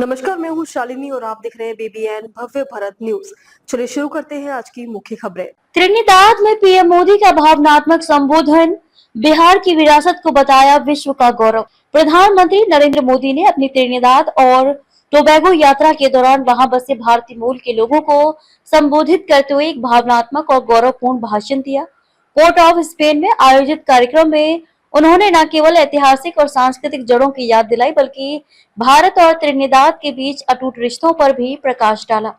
नमस्कार, मैं हूँ शालिनी और आप देख रहे हैं बीबीएन भव्य भारत न्यूज। चलिए शुरू करते हैं आज की मुख्य खबरें। त्रिनिदाद में पीएम मोदी का भावनात्मक संबोधन, बिहार की विरासत को बताया विश्व का गौरव। प्रधानमंत्री नरेंद्र मोदी ने अपनी त्रिनिदाद और टोबैगो यात्रा के दौरान वहां बसे भारतीय मूल के लोगों को संबोधित करते हुए एक भावनात्मक और गौरवपूर्ण भाषण दिया। पोर्ट ऑफ स्पेन में आयोजित कार्यक्रम में उन्होंने न केवल ऐतिहासिक और सांस्कृतिक जड़ों की याद दिलाई, बल्कि भारत और त्रिनिदाद के बीच अटूट रिश्तों पर भी प्रकाश डाला।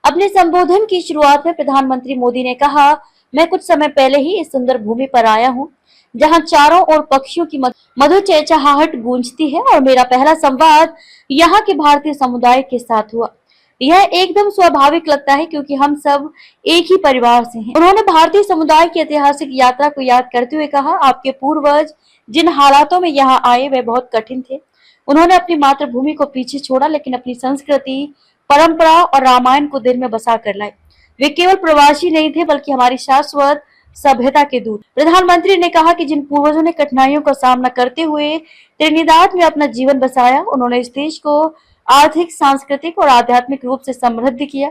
अपने संबोधन की शुरुआत में प्रधानमंत्री मोदी ने कहा, मैं कुछ समय पहले ही इस सुंदर भूमि पर आया हूँ, जहाँ चारों ओर पक्षियों की मधुर चहचहाहट गूंजती है और मेरा पहला संवाद यहाँ के भारतीय समुदाय के साथ हुआ। यह एकदम स्वाभाविक लगता है क्योंकि हम सब एक ही परिवार से हैं। उन्होंने भारतीय समुदाय की ऐतिहासिक यात्रा को याद करते हुए कहा, आपके पूर्वज जिन हालातों में यहाँ आए वे बहुत कठिन थे। उन्होंने अपनी मातृभूमि को पीछे छोड़ा, लेकिन अपनी संस्कृति, परंपरा और रामायण को दिल में बसा कर लाए। वे केवल प्रवासी नहीं थे, बल्कि हमारी शाश्वत सभ्यता के दूत। प्रधानमंत्री ने कहा कि जिन पूर्वजों ने कठिनाइयों का सामना करते हुए त्रिनिदाद में अपना जीवन बसाया, उन्होंने इस देश को आर्थिक, सांस्कृतिक और आध्यात्मिक रूप से समृद्ध किया।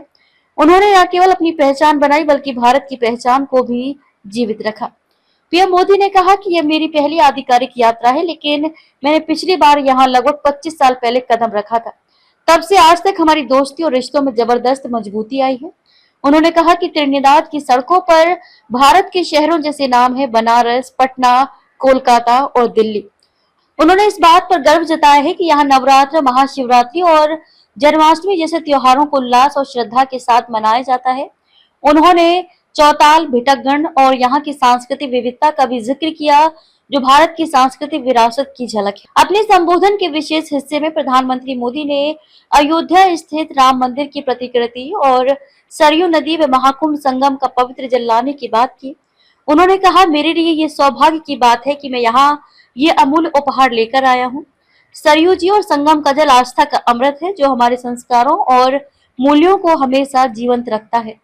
उन्होंने न केवल अपनी पहचान बनाई, बल्कि भारत की पहचान को भी जीवित रखा। पीएम मोदी ने कहा कि यह मेरी पहली आधिकारिक यात्रा है, लेकिन मैंने पिछली बार यहाँ लगभग 25 साल पहले कदम रखा था। तब से आज तक हमारी दोस्ती और रिश्तों में जबरदस्त मजबूती आई है। उन्होंने कहा कि त्रिनिदाद की सड़कों पर भारत के शहरों जैसे नाम है, बनारस, पटना, कोलकाता और दिल्ली। उन्होंने इस बात पर गर्व जताया है कि यहाँ नवरात्र, महाशिवरात्रि और जन्माष्टमी जैसे त्योहारों को उल्लास और श्रद्धा के साथ मनाया जाता है। उन्होंने चौताल, भिटकगण और यहाँ की सांस्कृतिक विविधता का भी जिक्र किया, जो भारत की सांस्कृतिक विरासत की झलक है। अपने संबोधन के विशेष हिस्से में प्रधानमंत्री मोदी ने अयोध्या स्थित राम मंदिर की प्रतिकृति और सरयू नदी में महाकुंभ संगम का पवित्र जल लाने की बात की। उन्होंने कहा, मेरे लिए ये सौभाग्य की बात है कि मैं यहाँ ये अमूल्य उपहार लेकर आया हूँ। सरयू जी और संगम का जल आस्था का अमृत है, जो हमारे संस्कारों और मूल्यों को हमेशा जीवंत रखता है।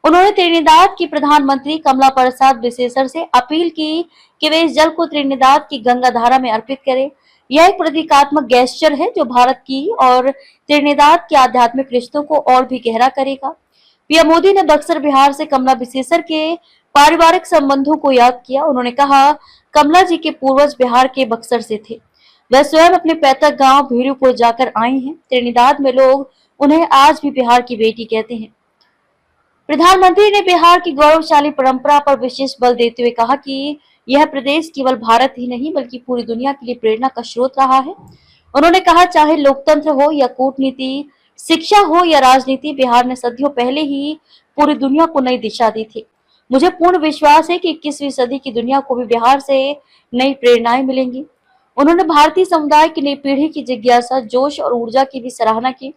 उन्होंने त्रिनिदाद की प्रधानमंत्री कमला प्रसाद बिसेसर से अपील की कि वे इस जल को त्रिनिदाद की गंगा धारा में अर्पित करें। यह एक प्रतीकात्मक गेस्चर है, जो भारत की और त्रिनिदाद के आध्यात्मिक रिश्तों को और भी गहरा करेगा। पीएम मोदी ने बक्सर, बिहार से कमला बिसेसर के पारिवारिक संबंधों को याद किया। उन्होंने कहा, कमला जी के पूर्वज बिहार के बक्सर से थे। वह स्वयं अपने पैतृक गांव भीरूपुर जाकर आई हैं। त्रिनिदाद में लोग उन्हें आज भी बिहार की बेटी कहते हैं। प्रधानमंत्री ने बिहार की गौरवशाली परंपरा पर विशेष बल देते हुए कहा कि यह प्रदेश केवल भारत ही नहीं, बल्कि पूरी दुनिया के लिए प्रेरणा का स्रोत रहा है। उन्होंने कहा, चाहे लोकतंत्र हो या कूटनीति, शिक्षा हो या राजनीति, बिहार ने सदियों पहले ही पूरी दुनिया को नई दिशा दी थी। मुझे पूर्ण विश्वास है कि 21वीं सदी की दुनिया को भी बिहार से नई प्रेरणाएं मिलेंगी। उन्होंने भारतीय समुदाय की नई पीढ़ी की जिज्ञासा, जोश और ऊर्जा की भी सराहना की।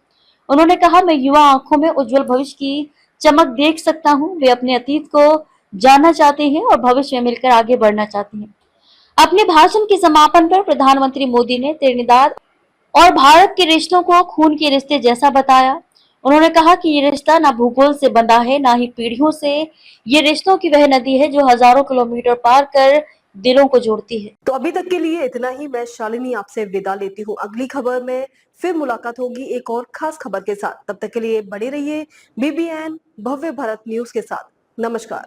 उन्होंने कहा, मैं युवा आंखों में उज्जवल भविष्य की चमक देख सकता हूँ। वे अपने अतीत को जानना चाहते हैं और भविष्य में मिलकर आगे बढ़ना चाहते हैं। अपने भाषण के समापन पर प्रधानमंत्री मोदी ने त्रिनिदाद और भारत के रिश्तों को खून के रिश्ते जैसा बताया। उन्होंने कहा कि ये रिश्ता ना भूगोल से बंधा है, ना ही पीढ़ियों से। ये रिश्तों की वह नदी है जो हजारों किलोमीटर पार कर दिलों को जोड़ती है। तो अभी तक के लिए इतना ही। मैं शालिनी आपसे विदा लेती हूँ। अगली खबर में फिर मुलाकात होगी एक और खास खबर के साथ। तब तक के लिए बने रहिए बीबीएन भव्य भारत न्यूज के साथ। नमस्कार।